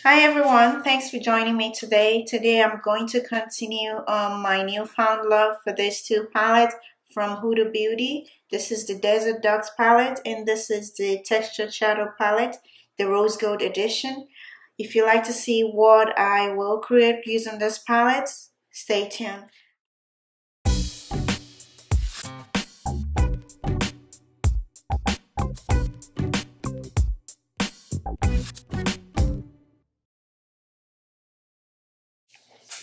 Hi everyone, thanks for joining me today. Today I'm going to continue on my newfound love for these two palettes from Huda Beauty. This is the Desert Dusk palette and this is the Textured Shadow palette, the Rose Gold edition. If you like to see what I will create using this palette, stay tuned.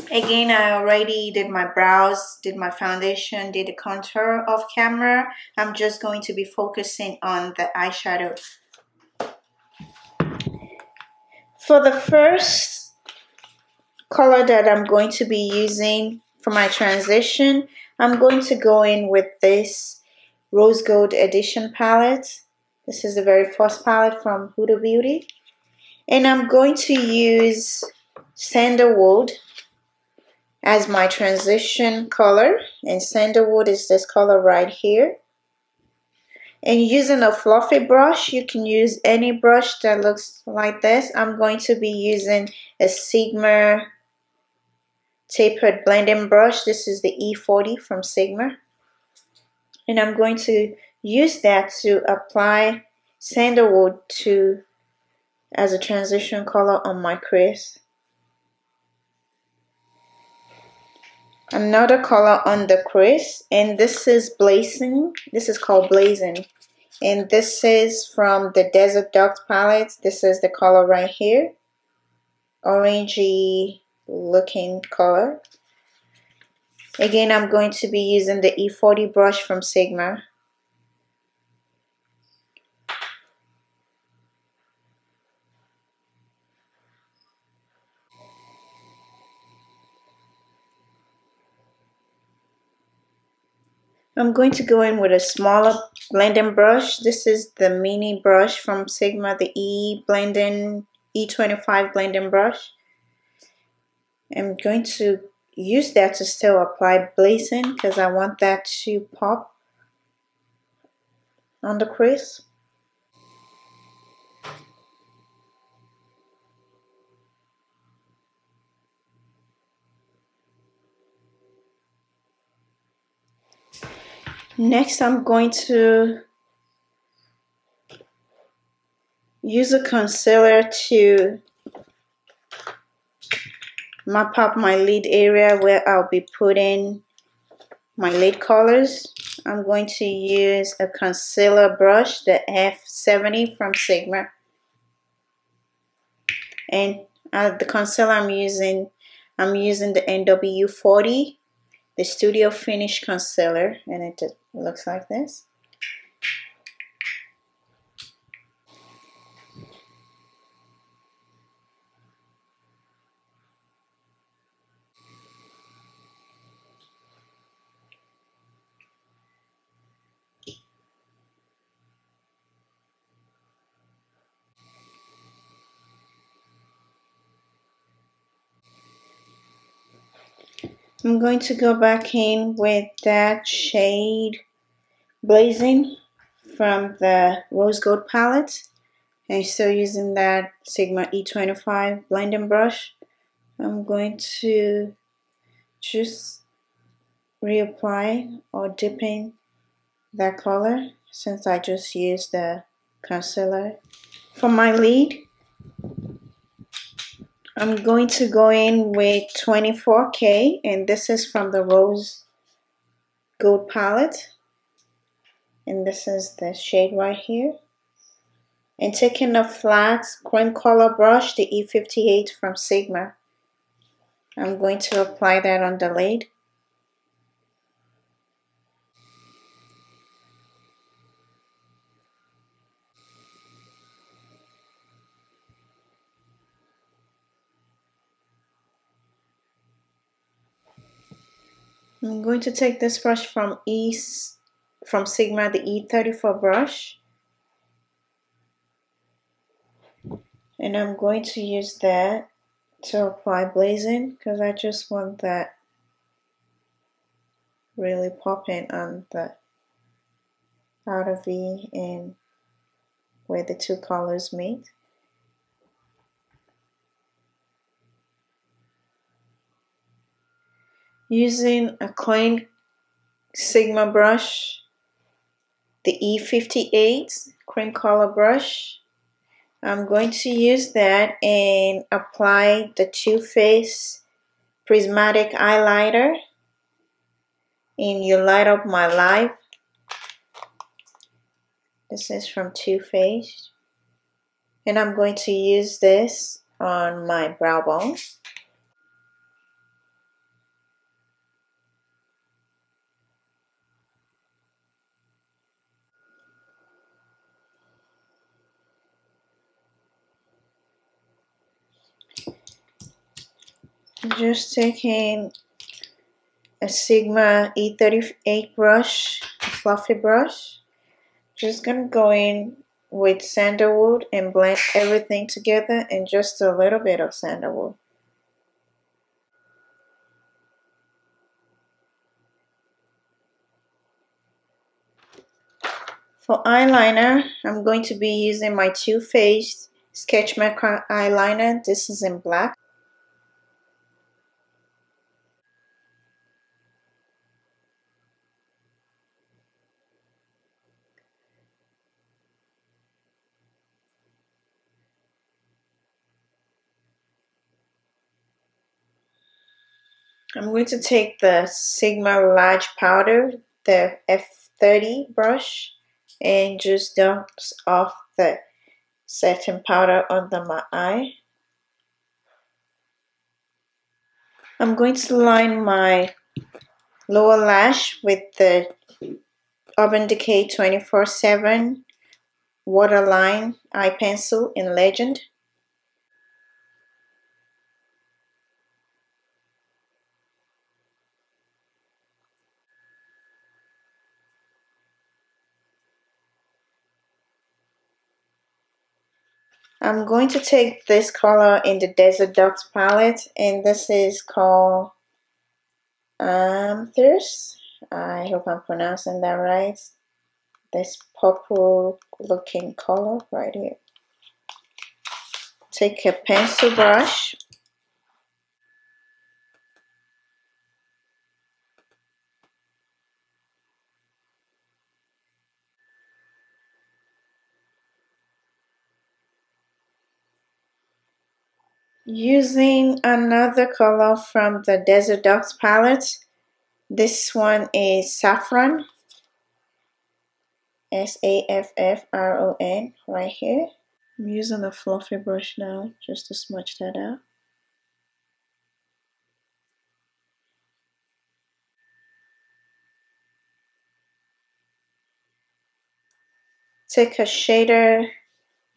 Again, I already did my brows, did my foundation, did the contour off camera. I'm just going to be focusing on the eyeshadow. For the first color that I'm going to be using for my transition, I'm going to go in with this Rose Gold Edition palette. This is the very first palette from Huda Beauty. And I'm going to use Sandalwood as my transition color, and Sandalwood is this color right here. And using a fluffy brush, you can use any brush that looks like this. I'm going to be using a Sigma tapered blending brush. This is the E40 from Sigma. And I'm going to use that to apply Sandalwood as a transition color on my crease. Another color on the crease, and this is Blazing. This is called Blazing, and this is from the Desert Dusk palette. This is the color right here, orangey looking color. Again, I'm going to be using the E40 brush from Sigma. I'm going to go in with a smaller blending brush. This is the mini brush from Sigma, the E25 blending brush. I'm going to use that to still apply Blazing because I want that to pop on the crease. Next, I'm going to use a concealer to map up my lid area where I'll be putting my lid colors. I'm going to use a concealer brush, the F70 from Sigma. And the concealer I'm using the NW40, the Studio Finish concealer, and it looks like this. I'm going to go back in with that shade Blazing from the Rose Gold palette, and still using that Sigma E25 blending brush. I'm going to just reapply or dip in that color since I just used the concealer. For my lid, I'm going to go in with 24K, and this is from the Rose Gold palette, and this is the shade right here. And taking a flat cream color brush, the E58 from Sigma, I'm going to apply that on the lid. I'm going to take this brush from Sigma, the E34 brush, and I'm going to use that to apply Blazing because I just want that really popping on the outer V and where the two colors meet. Using a clean Sigma brush, the E58 cream color brush, I'm going to use that and apply the Too Faced Prismatic Highlighter in You Light Up My Life. This is from Too Faced. And I'm going to use this on my brow bone. I'm just taking a Sigma E38 brush, a fluffy brush. Just gonna go in with sandalwood and blend everything together, and just a little bit of sandalwood. For eyeliner, I'm going to be using my Too Faced Sketchmaker eyeliner. This is in black. I'm going to take the Sigma Large Powder, the F30 brush, and just dump off the setting powder under my eye. I'm going to line my lower lash with the Urban Decay 24/7 Waterline eye pencil in Legend. I'm going to take this color in the Desert Dusk palette, and this is called Thirst. I hope I'm pronouncing that right. This purple looking color right here. Take a pencil brush. Using another color from the Desert Dusk palette. This one is Saffron. Saffron right here. I'm using a fluffy brush now just to smudge that out. Take a shader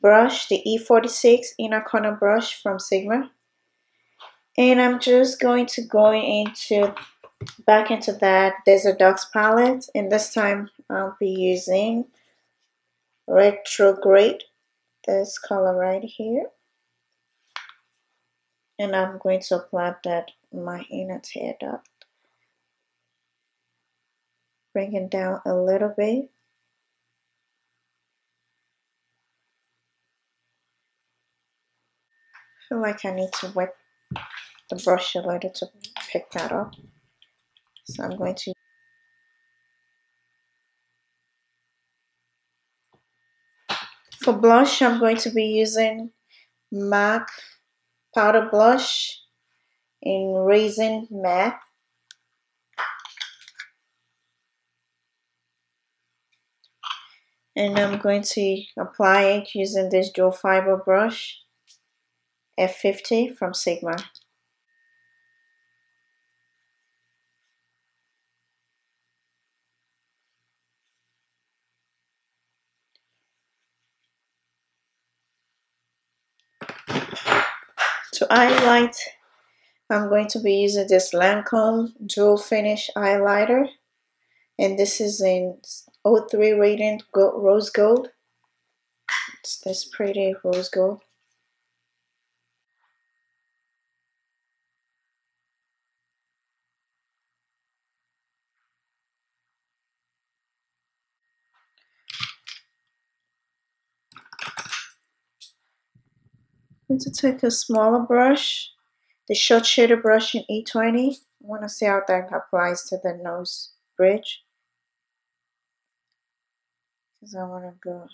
brush, the E46 inner corner brush from Sigma, and I'm just going to go back into that Desert Dusk palette, and this time I'll be using Retrograde, this color right here, and I'm going to apply that on my inner tear duct. Bring it down a little bit. I feel like I need to wet the brush a little to pick that up. So I'm going to. For blush, I'm going to be using MAC powder blush in Raizin Matte. And I'm going to apply it using this dual fiber brush, F50 from Sigma. To highlight, I'm going to be using this Lancome Dual Finish Highlighter. And this is in 03 Radiant Rose Gold. It's this pretty rose gold. I'm going to take a smaller brush, the short shader brush in E20, I want to see how that applies to the nose bridge, because I want to go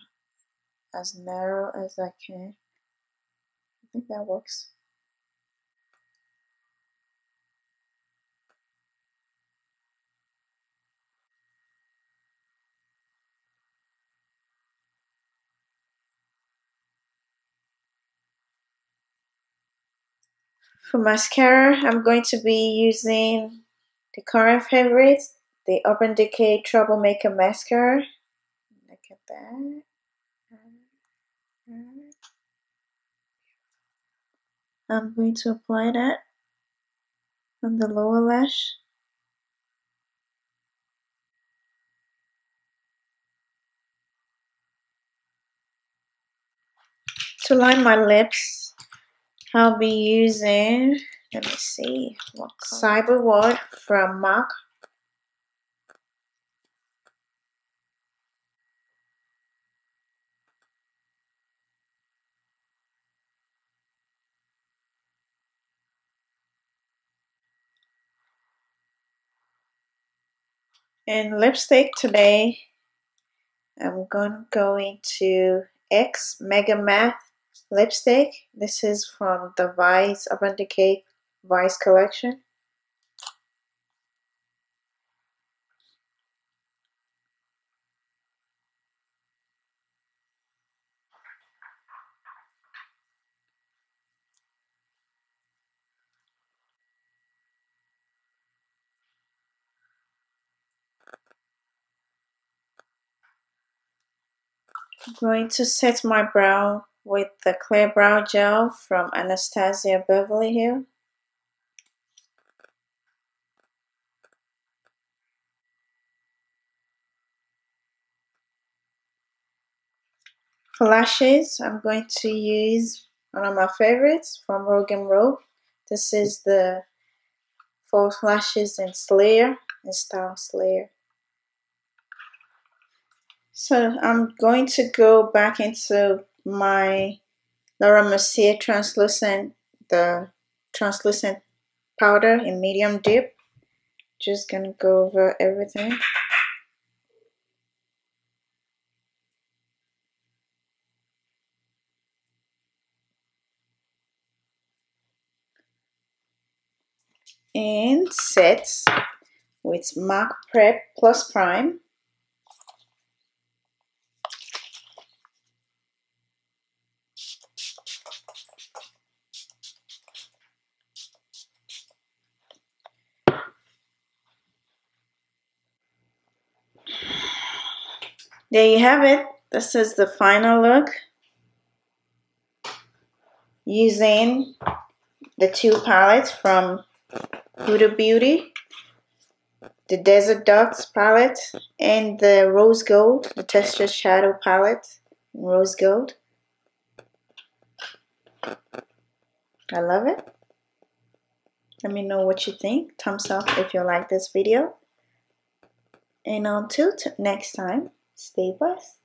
as narrow as I can. I think that works. For mascara, I'm going to be using the current favorite, the Urban Decay Troublemaker mascara. Look at that. I'm going to apply that on the lower lash. To line my lips, I'll be using, let me see, what Cyberwood from MAC. And lipstick today, I'm going to X Mega Matte lipstick. This is from the Vice Urban Decay Vice collection. I'm going to set my brow with the Clear Brow Gel from Anastasia Beverly Hills. For lashes, I'm going to use one of my favorites from Rogan Rogue. This is the False Lashes in Slayer, in Style Slayer. So I'm going to go back into my Laura Mercier the translucent powder in medium dip. Just gonna go over everything. And set with MAC prep+prime. There you have it. This is the final look using the two palettes from Huda Beauty, the Desert Dusk palette and the Rose Gold, the Texture Shadow palette in Rose Gold. I love it. Let me know what you think. Thumbs up if you like this video. And until next time, stay blessed.